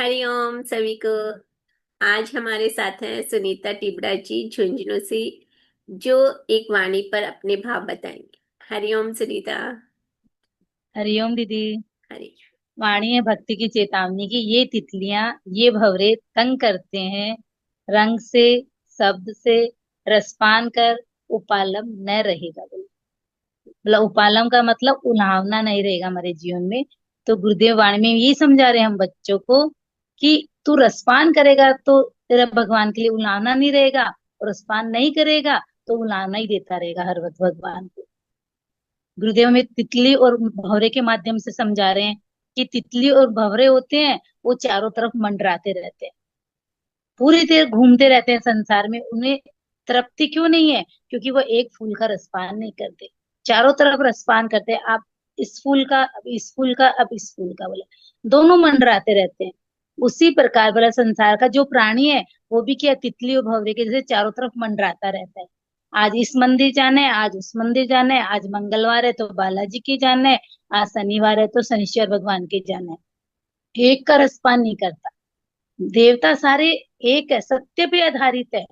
हरिओम सभी को। आज हमारे साथ हैं सुनीता टिबड़ा जी झुंझुनू से, जो एक वाणी पर अपने भाव बताएंगे। हरिओम सुनीता। हरिओम दीदी। हरि। वाणी है भक्ति की चेतावनी की। ये तितलियां, ये भंवरे तंग करते हैं। रंग से, शब्द से, रसपान कर उपालम न रहेगा बोले। मतलब उपालम का मतलब उलाहना नहीं रहेगा हमारे जीवन में। तो गुरुदेव वाणी में यही समझा रहे हैं हम बच्चों को कि तू रसपान करेगा तो तेरा भगवान के लिए उलाहना नहीं रहेगा, और रसपान नहीं करेगा तो उलाहना ही देता रहेगा हर वक्त भगवान को। गुरुदेव हमें तितली और भंवरे के माध्यम से समझा रहे हैं कि तितली और भंवरे होते हैं, वो चारों तरफ मंडराते रहते हैं, पूरी देर घूमते रहते हैं संसार में। उन्हें तृप्ति क्यों नहीं है? क्योंकि वो एक फूल का रसपान नहीं करते। चारों तरफ रसपान करते हैं। आप इस फूल का, अब इस फूल का, अब इस फूल का, बोला दोनों मंडराते रहते हैं। उसी प्रकार बोला संसार का जो प्राणी है, वो भी क्या, तितली और भंवरे के जैसे चारों तरफ मंडराता रहता है। आज इस मंदिर जाना है, आज उस मंदिर जाना है, आज मंगलवार है तो बालाजी के जाना है, आज शनिवार है तो शनिश्चर भगवान के जाना है। एक का रसपान नहीं करता। देवता सारे एक है, सत्य पे आधारित है,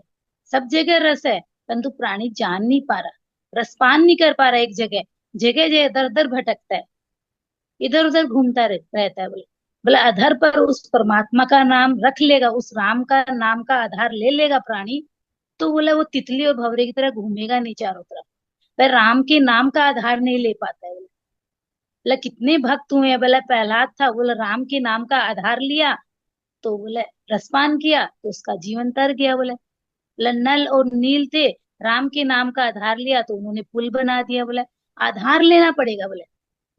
सब जगह रस है, परंतु प्राणी जान नहीं पा रहा, रसपान नहीं कर पा रहा। एक जगह जगह जगह दर दर भटकता है, इधर उधर घूमता रहता है। बोले बोले अधर पर उस परमात्मा का नाम रख लेगा, उस राम का नाम का आधार ले लेगा प्राणी, तो बोला वो तितली और भंवरे की तरह घूमेगा नहीं चारों तरफ। पर राम के नाम का आधार नहीं ले पाता है। बोला कितने भक्त हुए हैं, बोला प्रहलाद था, बोला राम के नाम का आधार लिया तो बोले रसपान किया तो उसका जीवन तर गया। बोले नल और नील थे, राम के नाम का आधार लिया तो उन्होंने पुल बना दिया। बोले आधार लेना पड़ेगा। बोले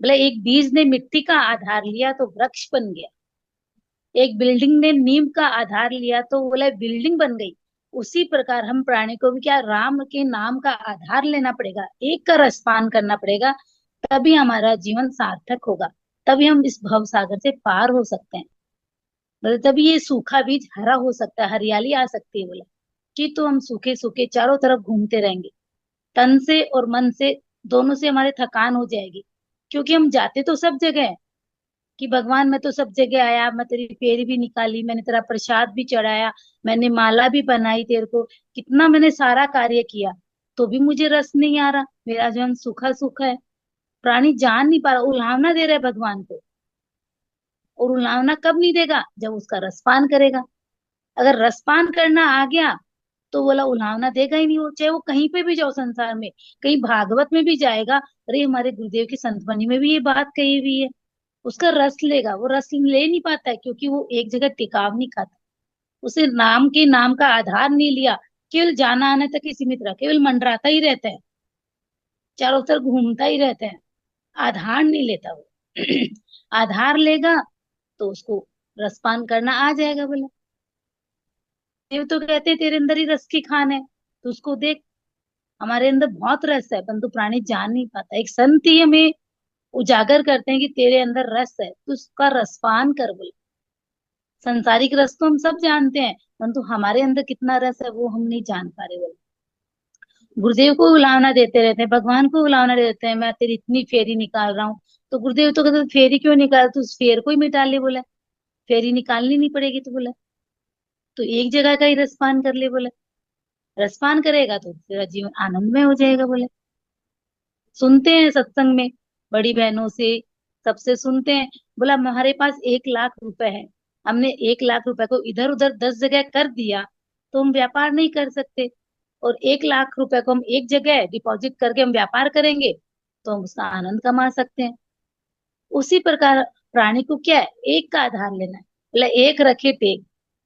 बोले एक बीज ने मिट्टी का आधार लिया तो वृक्ष बन गया, एक बिल्डिंग ने नींव का आधार लिया तो बोले बिल्डिंग बन गई। उसी प्रकार हम प्राणी को भी क्या, राम के नाम का आधार लेना पड़ेगा, एक का रसपान करना पड़ेगा, तभी हमारा जीवन सार्थक होगा। तभी हम इस भव सागर से पार हो सकते हैं। बोले तभी ये सूखा बीज हरा हो सकता है, हरियाली आ सकती है। बोला कि तो हम सूखे सूखे चारों तरफ घूमते रहेंगे, तन से और मन से, दोनों से हमारे थकान हो जाएगी। क्योंकि हम जाते तो सब जगह है कि भगवान मैं तो सब जगह आया, मैं तेरी फेरी भी निकाली, मैंने तेरा प्रसाद भी चढ़ाया, मैंने माला भी बनाई तेरे को, कितना मैंने सारा कार्य किया, तो भी मुझे रस नहीं आ रहा, मेरा जीवन सूखा सूखा है। प्राणी जान नहीं पा रहा, उलाहना दे रहा है भगवान को। और उलाहना कब नहीं देगा? जब उसका रसपान करेगा। अगर रसपान करना आ गया तो बोला उलाहना देगा ही नहीं वो, चाहे वो कहीं पे भी जाओ संसार में, कहीं भागवत में भी जाएगा। अरे हमारे गुरुदेव की संतवाणी में भी ये बात कही हुई है, उसका रस लेगा, वो रस ले नहीं पाता है क्योंकि वो एक जगह टिकाव नहीं खाता। उसे नाम के नाम का आधार नहीं लिया, केवल जाना आने तक ही सीमित रहा, केवल मंडराता ही रहता है, चारों तरफ घूमता ही रहता है, आधार नहीं लेता वो। आधार लेगा तो उसको रसपान करना आ जाएगा। बोला देव तो कहते हैं तेरे अंदर ही रस की खान है, तो उसको देख, हमारे अंदर बहुत रस है, परंतु प्राणी जान नहीं पाता। एक संत ही हमें उजागर करते हैं कि तेरे अंदर रस है, तो उसका रसपान कर। बोले संसारिक रस तो हम सब जानते हैं, परंतु हमारे अंदर कितना रस है वो हम नहीं जान पा रहे। बोले गुरुदेव को उलाहना देते रहते हैं, भगवान को उलाहना देते हैं, मैं तेरी इतनी फेरी निकाल रहा हूँ, तो गुरुदेव तो कहते हैं, फेरी क्यों निकाल, तू उस फेर को ही मिटा ले। बोला फेरी निकालनी नहीं पड़ेगी, तो बोला तो एक जगह का ही रसपान कर ले। बोला रसपान करेगा तो तेरा जीवन आनंदमय हो जाएगा। बोले सुनते हैं सत्संग में बड़ी बहनों से, सबसे सुनते हैं, बोला हमारे पास 1 लाख रुपए है, हमने 1 लाख रुपए को इधर उधर 10 जगह कर दिया, तो हम व्यापार नहीं कर सकते। और 1 लाख रुपए को हम एक जगह डिपॉजिट करके हम व्यापार करेंगे तो हम उसका आनंद कमा सकते हैं। उसी प्रकार प्राणी को क्या है, एक का आधार लेना है। बोला एक रखे टेक,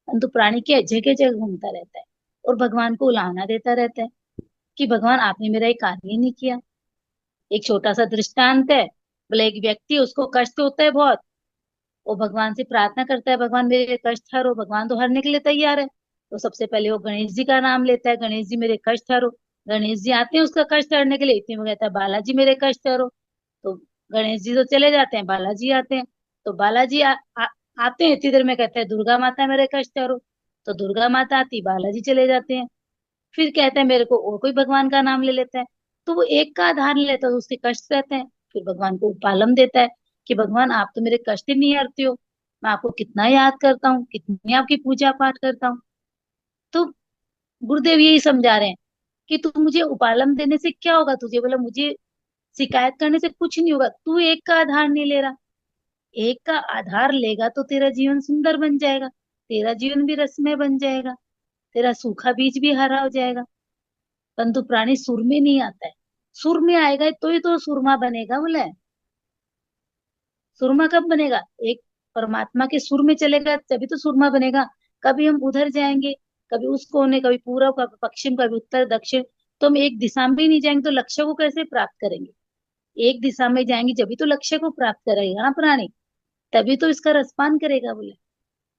परंतु प्राणी क्या है, जगह जगह घूमता रहता है और भगवान को उलाहना देता रहता है कि भगवान आपने मेरा एक कार्य ही नहीं किया। एक छोटा सा दृष्टांत है। बोले एक व्यक्ति है, उसको कष्ट होता है बहुत, वो भगवान से प्रार्थना करता है, भगवान मेरे कष्ट हरो। भगवान तो हरने के लिए तैयार है, तो सबसे पहले वो गणेश जी का नाम लेता है, गणेश जी मेरे कष्ट हरो। गणेश जी आते हैं उसका कष्ट हरने के लिए, इतने में कहता है बालाजी मेरे कष्ट हरो। तो गणेश जी तो चले जाते हैं, बालाजी आते हैं। तो बालाजी आते हैं, इतनी देर में कहते हैं दुर्गा माता मेरे कष्ट हरो। तो दुर्गा माता आती, बालाजी चले जाते हैं। फिर कहते हैं मेरे को और कोई भगवान का नाम ले लेता है, तो वो एक का आधार ले लेता है, तो उसके कष्ट रहते हैं। फिर भगवान को पालम देता है कि भगवान आप तो मेरे कष्ट ही नहीं हरते हो। मैं आपको कितना याद करता हूँ, कितनी आपकी पूजा पाठ करता हूँ। तो गुरुदेव यही समझा रहे हैं कि तू मुझे उपालम देने से क्या होगा, तुझे बोला मुझे शिकायत करने से कुछ नहीं होगा। तू एक का आधार नहीं ले रहा, एक का आधार लेगा तो तेरा जीवन सुंदर बन जाएगा, तेरा जीवन भी रसमय बन जाएगा, तेरा सूखा बीज भी हरा हो जाएगा। परंतु प्राणी सुर में नहीं आता है, सुर में आएगा तो ही तो सुरमा बनेगा बोले। सुरमा कब बनेगा, एक परमात्मा के सुर में चलेगा तभी तो सुरमा बनेगा। कभी हम उधर जाएंगे, कभी उस कोने, कभी पूरब, कभी पश्चिम, कभी उत्तर दक्षिण, तो हम एक दिशा में ही नहीं जाएंगे तो लक्ष्य को कैसे प्राप्त करेंगे। एक दिशा में जाएंगे जब भी तो लक्ष्य को प्राप्त करेगा ना प्राणी, तभी तो इसका रसपान करेगा बोले।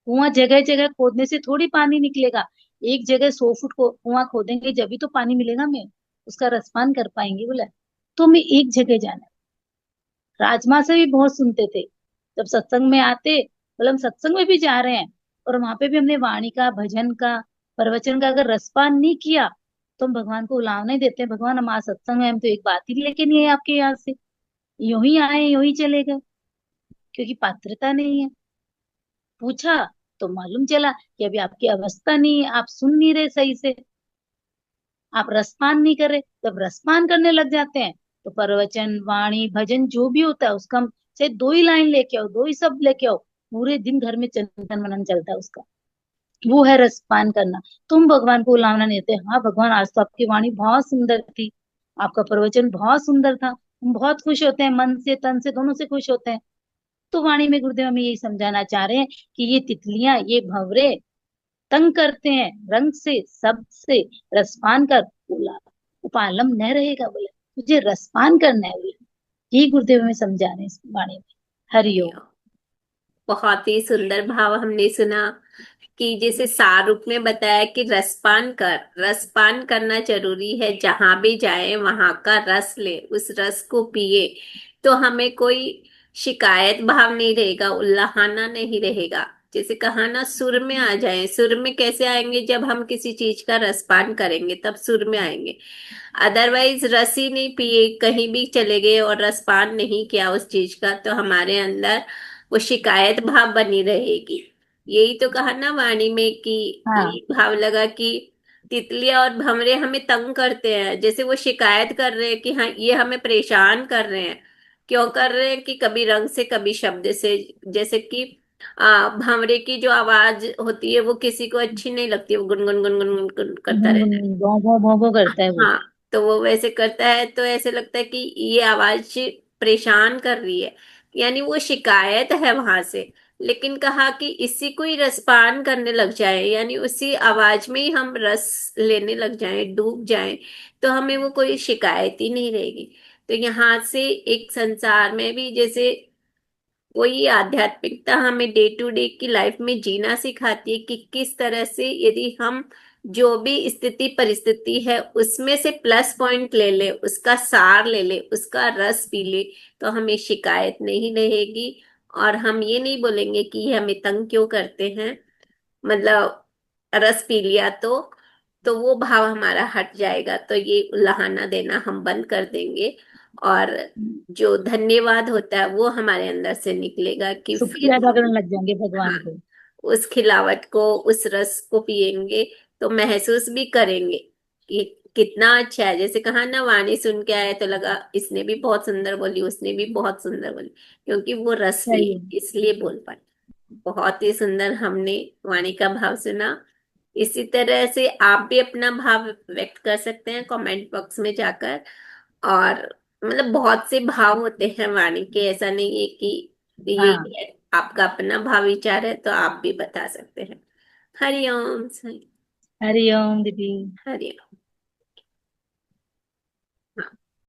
कुआं जगह जगह खोदने से थोड़ी पानी निकलेगा, एक जगह 100 फुट को कुआं खोदेंगे जब भी तो पानी मिलेगा, हमें उसका रसपान कर पाएंगे बोले। तो हमें एक जगह जाना है। राजमा से भी बहुत सुनते थे, जब सत्संग में आते, मतलब हम सत्संग में भी जा रहे हैं और वहां पे भी हमने वाणी का, भजन का, प्रवचन का अगर रसपान नहीं किया तो हम भगवान को उलावने देते हैं, भगवान हम आज सत्संग में, हम तो एक बात ही लेके नहीं है आपके यहाँ से, यूं ही आए यूं ही चले गए, क्योंकि पात्रता नहीं है। पूछा तो मालूम चला कि अभी आपकी अवस्था नहीं है, आप सुन नहीं रहे सही से, आप रसपान नहीं कर रहे। जब रसपान करने लग जाते हैं तो प्रवचन, वाणी, भजन जो भी होता है उसका हम चाहे 2 ही लाइन लेके आओ, 2 ही शब्द लेके आओ, पूरे दिन घर में चिंतन मनन चलता है उसका। वो है रसपान करना। तुम भगवान को उलावना नहीं देते, हाँ भगवान आज तो आपकी वाणी बहुत सुंदर थी, आपका प्रवचन बहुत सुंदर था, हम बहुत खुश होते हैं, मन से तन से दोनों से खुश होते हैं। तो वाणी में गुरुदेव हमें यही समझाना चाह रहे हैं कि ये तितलियां, ये भंवरे तंग करते हैं, रंग से, शब्द से, रसपान कर उपालम न रहेगा बोले, तुझे रसपान करना है बोले। यही गुरुदेव हमें समझा रहे हैं इस वाणी में। हरिओम। हरिओम। बहुत ही सुंदर भाव हमने सुना कि जैसे सार रूप में बताया कि रसपान कर, रसपान करना जरूरी है, जहां भी जाए वहां का रस ले, उस रस को पिए, तो हमें कोई शिकायत भाव नहीं रहेगा, उल्लाहाना नहीं रहेगा। जैसे कहा ना, सुर में आ जाए। सुर में कैसे आएंगे, जब हम किसी चीज का रसपान करेंगे तब सुर में आएंगे। अदरवाइज रस ही नहीं पिए, कहीं भी चले गए और रसपान नहीं किया उस चीज का, तो हमारे अंदर वो शिकायत भाव बनी रहेगी। यही तो कहा ना वाणी में कि हाँ। यही भाव लगा कि तितलियां और भंवरे हमें तंग करते हैं, जैसे वो शिकायत कर रहे हैं कि हाँ ये हमें परेशान कर रहे हैं। क्यों कर रहे हैं, कि कभी रंग से कभी शब्द से। जैसे कि भंवरे की जो आवाज होती है वो किसी को अच्छी नहीं लगती, वो गुनगुन गुनगुन गुनगुन करता रहता गुनगुन है। भौ भौ भौ भौ करता है वो। हाँ, तो वो वैसे करता है तो ऐसे लगता है कि ये आवाज परेशान कर रही है, यानी वो शिकायत है वहां से। लेकिन कहा कि इसी को ही रसपान करने लग जाए, यानी उसी आवाज में ही हम रस लेने लग जाएं, डूब जाएं, तो हमें वो कोई शिकायत ही नहीं रहेगी। तो यहाँ से एक संसार में भी जैसे वही आध्यात्मिकता हमें डे टू डे की लाइफ में जीना सिखाती है कि किस तरह से यदि हम जो भी स्थिति परिस्थिति है उसमें से प्लस पॉइंट ले ले, उसका सार ले ले, उसका रस पी ले, तो हमें शिकायत नहीं रहेगी। और हम ये नहीं बोलेंगे कि ये हमें तंग क्यों करते हैं, मतलब रस पी लिया तो वो भाव हमारा हट जाएगा, तो ये उल्लाहना देना हम बंद कर देंगे। और जो धन्यवाद होता है वो हमारे अंदर से निकलेगा कि शुक्रिया फिर अदा हम, करने लग जाएंगे भगवान हाँ, को। उस खिलावट को, उस रस को पिएंगे, तो महसूस भी करेंगे कि कितना अच्छा है। जैसे कहा ना, वाणी सुन के आए तो लगा इसने भी बहुत सुंदर बोली, उसने भी बहुत सुंदर बोली, क्योंकि वो रस सही लिए है। इसलिए बोल पाए। बहुत ही सुंदर हमने वाणी का भाव सुना। इसी तरह से आप भी अपना भाव व्यक्त कर सकते हैं कमेंट बॉक्स में जाकर। और मतलब बहुत से भाव होते हैं वाणी के, ऐसा नहीं है कि हाँ। यही है। आपका अपना भाव विचार है तो आप भी बता सकते हैं। हरिओम। हरिओम दीदी। हरिओम।